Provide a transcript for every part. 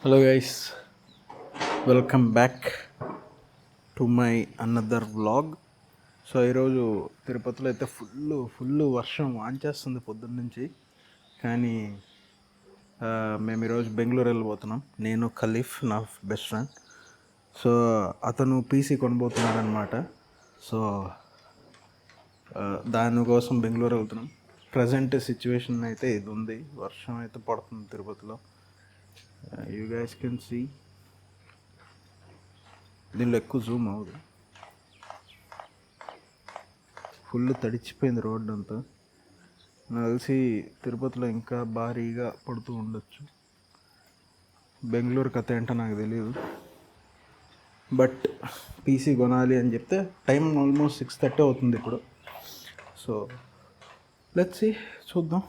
Hello guys, welcome back to my another vlog. So ఈరోజు తిరుపతిలో అయితే ఫుల్ వర్షం వాంచేస్తుంది పొద్దున్న నుంచి. కానీ మేము ఈరోజు బెంగళూరు వెళ్ళిపోతున్నాం. నేను ఖలీఫ్, నా బెస్ట్ ఫ్రెండ్. సో అతను పీసీ కొనబోతున్నాడు అనమాట. సో దానికోసం బెంగళూరు వెళ్తున్నాం. ప్రజెంట్ సిచ్యువేషన్ అయితే ఇది ఉంది, వర్షం అయితే పడుతుంది తిరుపతిలో. You guys can see. దీనిలో ఎక్కువ జూమ్ అవ్వదు. ఫుల్ తడిచిపోయింది రోడ్డు అంతా. నాకు తెలిసి తిరుపతిలో ఇంకా భారీగా పడుతూ ఉండొచ్చు. బెంగళూరు కథ ఏంటో నాకు తెలియదు. బట్ పీసీ కొనాలి అని చెప్తే టైం ఆల్మోస్ట్ 6:30 అవుతుంది ఇప్పుడు. సో లెట్స్ సీ, చూద్దాం.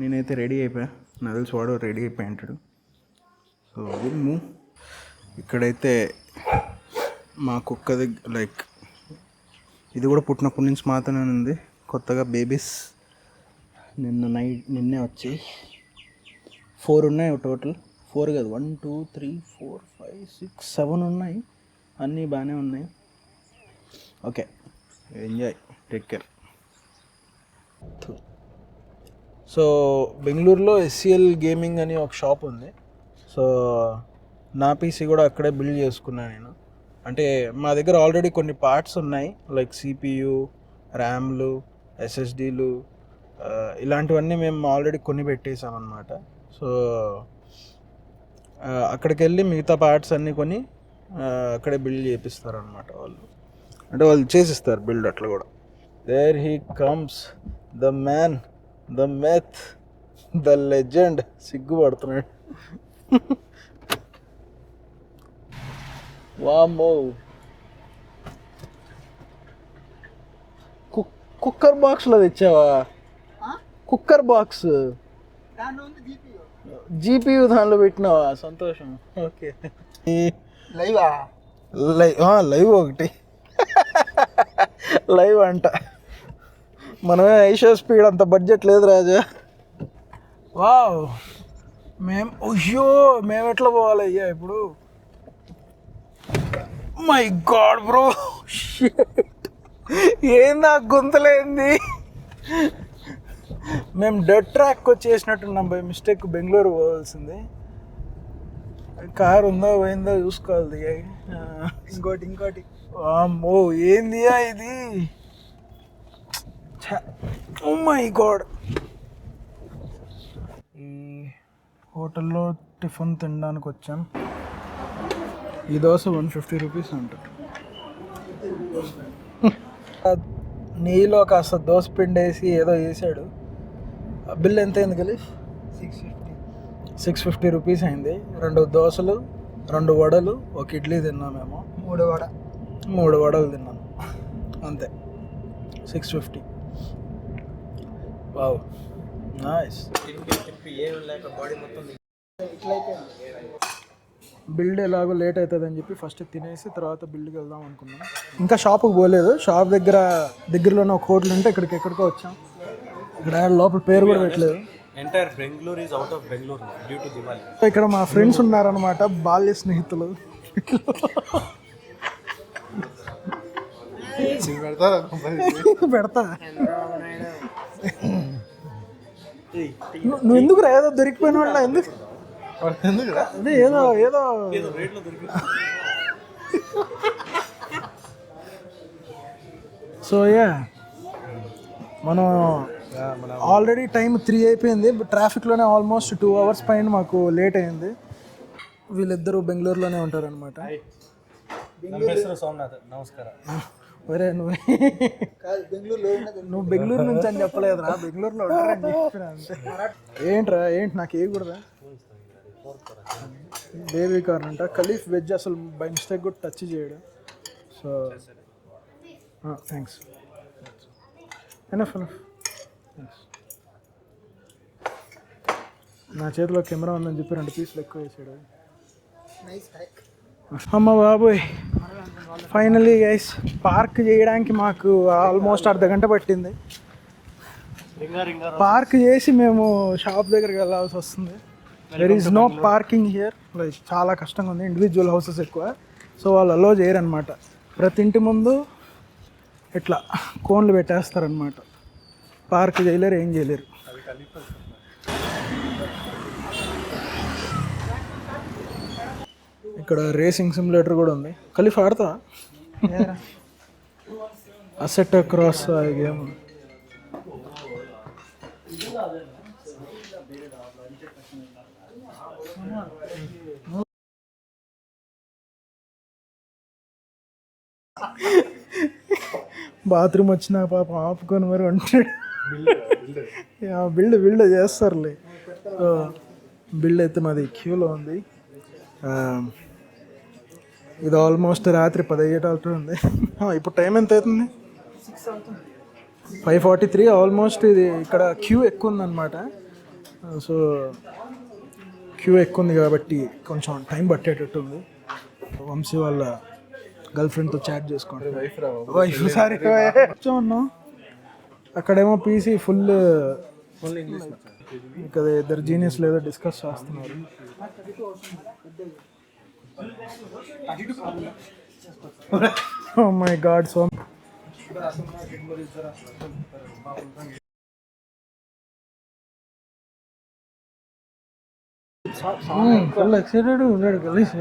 నేనైతే రెడీ అయిపోయా. నాకు తెలిసి వాడు రెడీ అయిపోయి అంటాడు. సో విమ్ము ఇక్కడైతే మా కుక్కది లైక్ ఇది కూడా పుట్టినప్పటి నుంచి మాత్రమే ఉంది. కొత్తగా బేబీస్ నిన్నే వచ్చి 4 ఉన్నాయి టోటల్. 4 కాదు, 1 2 3 4 5 6 7 ఉన్నాయి. అన్నీ బాగానే ఉన్నాయి. Okay, enjoy, take care. So బెంగళూరులో SCL గేమింగ్ అని ఒక షాప్ ఉంది. సో నా పీసీ కూడా అక్కడే బిల్డ్ చేసుకున్నాను నేను. అంటే మా దగ్గర ఆల్రెడీ కొన్ని పార్ట్స్ ఉన్నాయి, లైక్ CPU, ర్యామ్లు, SSDలు, ఇలాంటివన్నీ మేము ఆల్రెడీ కొని పెట్టేసాం అన్నమాట. సో అక్కడికి వెళ్ళి మిగతా పార్ట్స్ అన్నీ కొని అక్కడే బిల్డ్ చేపిస్తారు అనమాట వాళ్ళు. అంటే వాళ్ళు చేసిస్తారు బిల్డ్ అట్లా కూడా. There he comes the man, the myth, the legend. సిగ్గుపడుతున్నాడు. వామ్మో, కుక్కర్ బాక్స్లో తెచ్చావా? కుక్కర్ బాక్స్ GPU దానిలో పెట్టినావా? సంతోషం. ఓకే, లైవ్ ఒకటి లైవ్ అంట. మనమే ఐషో స్పీడ్ అంత బడ్జెట్ లేదు రాజా. వావ్, మేము ఎట్లా పోవాలి అయ్యా ఇప్పుడు? మై గాడ్ బ్రో, ఏంది ఆ గుంతలేంది? మేము డెడ్ ట్రాక్ వచ్చేసినట్టున్నాం. బై మిస్టేక్ బెంగళూరు పోవాల్సింది. కారు ఉందో పోయిందో చూసుకోవాలి. ఇంకోటి అమ్మో, ఏందియా ఇది? Oh my god. ఈ హోటల్లో టిఫిన్ తినడానికి వచ్చాం. ఈ దోశ 150 రూపీస్ ఉంటుంది. నెయ్యిలో కాస్త దోశ పిండి వేసి ఏదో వేసాడు. బిల్ ఎంత అయింది కలిసి? 650 రూపీస్ అయింది. 2 దోశలు, 2 వడలు, 1 ఇడ్లీ తిన్నామేమో. 3 వడలు తిన్నాను అంతే. 650. Wow, nice. బిల్డ్ ఎలాగో లేట్ అవుతుంది అని చెప్పి ఫస్ట్ తినేసి తర్వాత బిల్డ్కి వెళ్దాం అనుకున్నాం. ఇంకా షాప్కి పోలేదు. షాప్ దగ్గరలోనే ఒక హోటల్ ఉంటే ఎక్కడికో వచ్చాం. ఇక్కడ లోపల పేరు కూడా పెట్టలేదు. Entire Bengaluru is out of Bengaluru due to Diwali. ఇక్కడ మా ఫ్రెండ్స్ ఉన్నారనమాట, బాల్య స్నేహితులు. పెడతా. నువ్వు ఎందుకు ఏదో దొరికిపోయిన వాళ్ళ ఎందుకు? అదే ఏదో సో మనం ఆల్రెడీ టైం 3 అయిపోయింది. ట్రాఫిక్లోనే ఆల్మోస్ట్ 2 hours పైన మాకు లేట్ అయింది. వీళ్ళిద్దరూ బెంగళూరులోనే ఉంటారనమాట. ఒరే నువ్వు బెంగళూరు నుంచి అని చెప్పలేదురా, బెంగళూరులో ఉంటారని చెప్పిన అంతే. ఏంటి నాకు ఏకూడదా? బేబీ కార్న్ అంట. ఖలీఫ్ వెజ్ అసలు బై మిస్టేక్ కూడా టచ్ చేయడు. So thanks, enough. నా చేతిలో కెమెరా ఉందని చెప్పి 2 పీసులు ఎక్కువ వేసాడు. అమ్మ బాబోయ్, ఫైనలీ గైస్ పార్క్ చేయడానికి మాకు ఆల్మోస్ట్ అర్ధ గంట పట్టింది. పార్క్ చేసి మేము షాప్ దగ్గరికి వెళ్ళాల్సి వస్తుంది. There is no parking here. Like చాలా కష్టంగా ఉంది, ఇండివిజువల్ హౌసెస్ ఎక్కువ, సో వాళ్ళు అలో చేయరనమాట. ప్రతి ఇంటి ముందు ఇట్లా కోన్లు పెట్టేస్తారనమాట. పార్క్ చేయలేరు, ఏం చేయలేరు. ఇక్కడ రేసింగ్ సిమ్యులేటర్ కూడా ఉంది. ఖలీఫ్ ఆడతా అసెట్ క్రాస్ గేమ్. బాత్రూమ్ వచ్చిన పాప ఆపుకొని మరి ఉంటాడు. బిల్డ్ చేస్తారులే. బిల్డ్ అయితే మాది క్యూలో ఉంది. ఇది ఆల్మోస్ట్ రాత్రి 10 అయ్యేటట్టు ఉంది. ఇప్పుడు టైం ఎంత అవుతుంది? 5:43. ఆల్మోస్ట్ ఇది ఇక్కడ క్యూ ఎక్కువ ఉందన్నమాట. సో క్యూ ఎక్కువ ఉంది కాబట్టి కొంచెం టైం పట్టేటట్టు ఉంది. వంశీ వాళ్ళ గర్ల్ ఫ్రెండ్తో చాట్ చేసుకోండి. వైఫ్ సారీ ఉన్నాం. అక్కడేమో పీసీ ఫుల్ ఇక్కడ ఇద్దరు జీనియస్ లేదో డిస్కస్ చేస్తున్నారు. Oh my god, so full excited ఉన్నాడు కలిసి.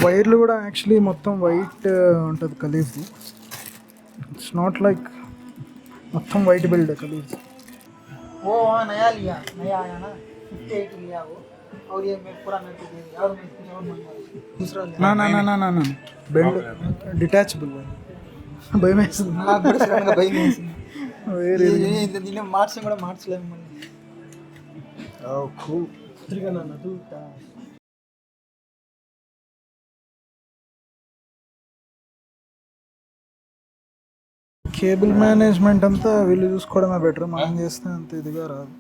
వైర్లు కూడా యాక్చువల్లీ మొత్తం వైట్ ఉంటుంది ఖలీఫ్ది. ఇట్స్ నాట్ లైక్ మొత్తం వైట్ బిల్డ్ ఖలీఫ్. वो वहाँ नया लिया, नया आया ना 58 लिया वो, और ये मैं पूरा मेरे को दे दिया और मैं इसमें और मंगवाया दूसरा लिया. నా బిల్డ్ డిటాచబుల్. భయం వేస్తుంది నాకు కూడా సడన్గా భయం వేసింది. వేరే దీన్ని మార్చడం కూడా మార్చలేము మళ్ళీ. కేబుల్ మేనేజ్మెంట్ అంతా వీళ్ళు చూసుకోవడమే బెటర్, మనం చేస్తే అంత ఇదిగా రాదు.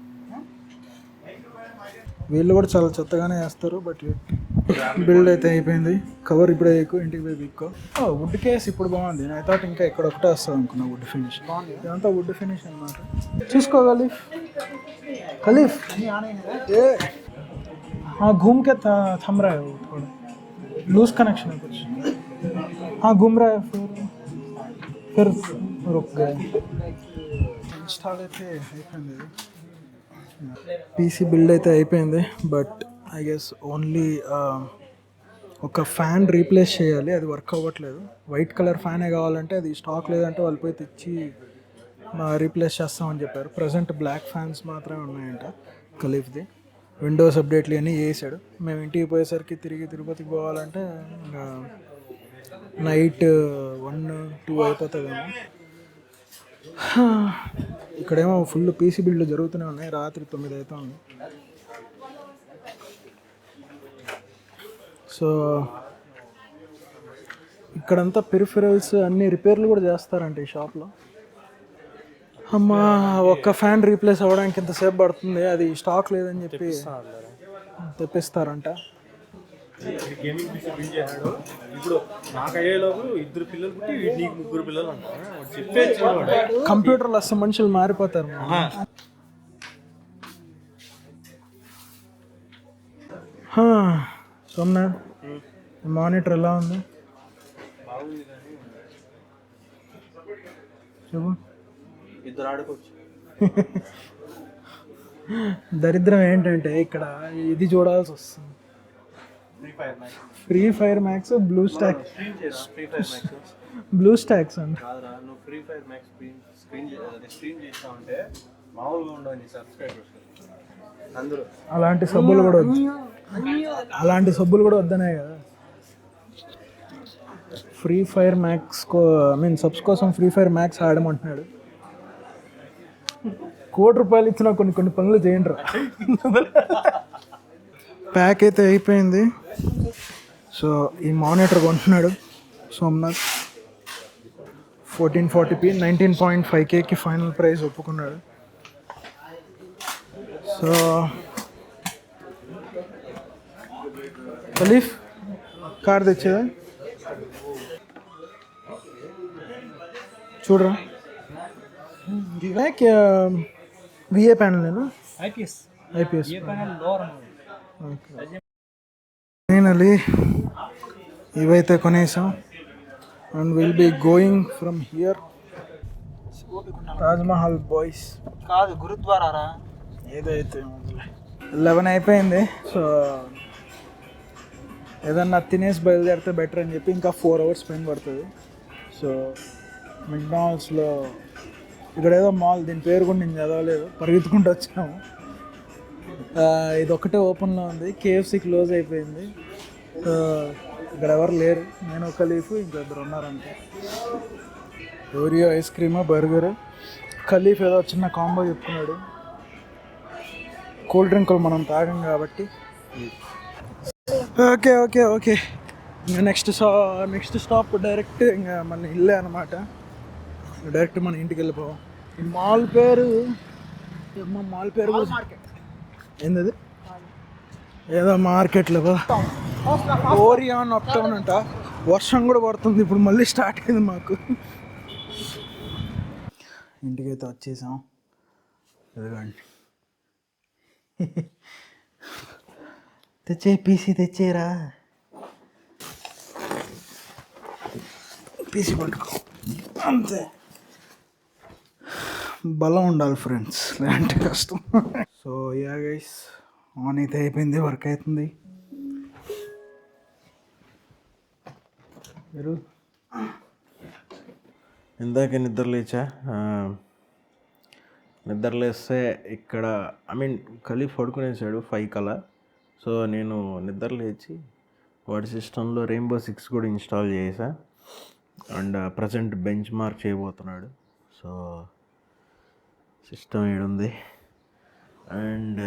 వీళ్ళు కూడా చాలా చెత్తగానే చేస్తారు. బట్ బిల్డ్ అయితే అయిపోయింది. కవర్ ఇప్పుడే ఎక్కువ ఇంటికి పోయి బిక్కో. వుడ్ కేస్ ఇప్పుడు బాగుంది. ఐ థాట్ ఇంకా ఎక్కడ ఒకటే వస్తుంది అనుకున్నా వుడ్ ఫినిష్. ఇదంతా వుడ్ ఫినిష్ అన్నమాట. చూసుకో ఖలీఫ్. ఖలీఫ్ ఏ हाँ घूम के थम रहा है वो, थोड़ा लूज कनेक्शन है कुछ. हाँ घूम रहा है, फिर रुक गए. ఇన్స్టాల్ అయితే అయిపోయింది. పీసీ బిల్డ్ అయితే అయిపోయింది. బట్ ఐ గెస్ ఓన్లీ ఒక ఫ్యాన్ రీప్లేస్ చేయాలి. అది వర్క్ అవ్వట్లేదు. వైట్ కలర్ ఫ్యానే కావాలంటే అది స్టాక్ లేదంటే వాళ్ళు పోయి తెచ్చి రీప్లేస్ చేస్తామని చెప్పారు. ప్రజెంట్ బ్లాక్ ఫ్యాన్స్ మాత్రమే ఉన్నాయంట ఖలీఫ్ది. విండోస్ అప్డేట్లు అన్నీ చేసాడు. మేము ఇంటికి పోయేసరికి తిరిగి తిరుపతికి పోవాలంటే ఇంకా నైట్ 1-2 అయిపోతుందేమో. ఇక్కడేమో ఫుల్ పీసీ బిల్డ్ జరుగుతూనే ఉన్నాయి. రాత్రి 9 అవుతుంది. సో ఇక్కడంతా పెరిఫెరల్స్ అన్ని రిపేర్లు కూడా చేస్తారంట ఈ షాప్లో. అమ్మా ఒక్క ఫ్యాన్ రీప్లేస్ అవ్వడానికి ఎంతసేపు పడుతుంది, అది స్టాక్ లేదని చెప్పి తెప్పిస్తారంట. గేమింగ్ పీసీ బిల్డ్ చేశాడు. ఇప్పుడు నాకు అయ్యేలోపు 2 పిల్లలు పుట్టి నీకు 3 పిల్లలు అంటారు. చెప్పేది కంప్యూటర్లు వస్తే మనుషులు మారిపోతారు. సోమనాథ్ మానిటర్ ఎలా ఉంది చెప్పు. 2 ఆడుకోవచ్చు. దరిద్రం ఏంటంటే ఇక్కడ ఇది చూడాల్సి వస్తుంది. Free fire max blue stocks అండి. నువ్వు ఫ్రీ ఫైర్ మ్యాక్స్ స్క్రీన్ చేస్తా ఉంటే మామూలుగా ఉండవు సబ్స్క్రైబర్స్ అందరూ. అలాంటి సబ్బులు కూడా వద్దనే కదా. ఫ్రీ ఫైర్ మ్యాక్స్ సబ్స్ కోసం ఫ్రీ ఫైర్ మ్యాక్స్ ఆడమంటున్నాడు. ₹1,00,00,000 ఇచ్చినా కొన్ని పనులు చేయండి రా. ప్యాక్ అయితే అయిపోయింది. సో ఈ మానిటర్ కొంటున్నాడు సోమనాథ్. 1440p 19.5Kకి ఫైనల్ ప్రైస్ ఒప్పుకున్నాడు. సో ఖలీఫ్ కార్ తెచ్చేదా చూడరా విఏ ప్యానల్ నేను ఐపీఎస్ ఐపీఎస్ లోవర్ ఫైనలీ ఇవైతే కొనేసాం and will be going from here Taj Mahal boys కాదు గురుద్వారా ఏదైతే 11 అయిపోయింది. సో ఏదన్నా తినేసి బయలుదేరితే బెటర్ అని చెప్పి ఇంకా 4 hours స్పెండ్ పడుతుంది. సో మెక్డానల్డ్స్లో ఇక్కడ ఏదో మాల్, దీని పేరు కూడా నేను చదవలేదు, పరిగెత్తుకుంటూ వచ్చాము. ఇది ఒకటే ఓపెన్లో ఉంది. కేఎఫ్సి క్లోజ్ అయిపోయింది. సో ఇక్కడ ఎవరు లేరు, నేను ఖలీఫ్ ఇంకా 2 ఉన్నారంటే. Oreo ice cream, burger. Khalif ఏదో చిన్న కాంబో చెప్పుకున్నాడు. కూల్ డ్రింకులు మనం తాగం కాబట్టి. ఓకే ఓకే ఓకే ఇంకా నెక్స్ట్ స్టాప్ డైరెక్ట్ ఇంకా మన ఇల్లే అనమాట. డైరెక్ట్ మన ఇంటికి వెళ్ళిపోవాలి. ఈ మాల్ పేరు కూడా ఏంది, ఏదో మార్కెట్లో ఓరియాన్ అప్ టౌన్ అంట. వర్షం కూడా పడుతుంది ఇప్పుడు, మళ్ళీ స్టార్ట్ అయింది మాకు. ఇంటికైతే వచ్చేసాం. ఎదుగండి తెచ్చే పీసీ తెచ్చేరా, పీసీ పట్టుకో అంతే. బలం ఉండాలి ఫ్రెండ్స్, లేదంటే కష్టం. సో యా గైస్, ఆన్ అయితే అయిపోయింది, వర్క్ అవుతుంది. మీరు ఇందాక నిద్రలేస్తే ఇక్కడ ఖలీఫ్ పడుకునేసాడు 5 కల్లా. సో నేను నిద్రలేచి వాడి సిస్టంలో Rainbow Six కూడా ఇన్స్టాల్ చేసా. అండ్ ప్రజెంట్ బెంచ్ మార్క్ చేయబోతున్నాడు. సో సిస్టమ్ ఏడుంది అండ్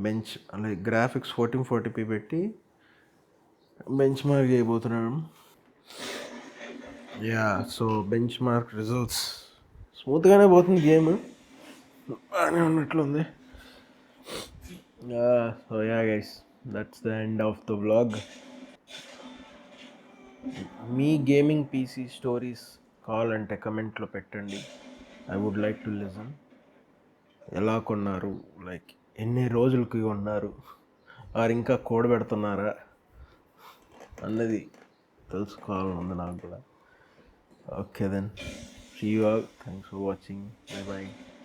బెంచ్ అలాగే గ్రాఫిక్స్ 1440p పెట్టి బెంచ్ మార్క్ చేయబోతున్నాడు. Yeah, so benchmark results స్మూత్గానే పోతుంది, గేమ్ బాగానే ఉన్నట్లుంది. So yeah guys, that's the end of the vlog. మీ గేమింగ్ పీసీ స్టోరీస్ కావాలంటే కమెంట్లో పెట్టండి. I would like to listen. ఎలా కొన్నారు, లైక్ ఎన్ని రోజులకి కొన్నారు, ఆరు ఇంకా కూడబెడుతున్నారా అన్నది తెలుసుకోవాలనుంది నాకు కూడా. Okay then, see you all. Thanks for watching. Bye bye.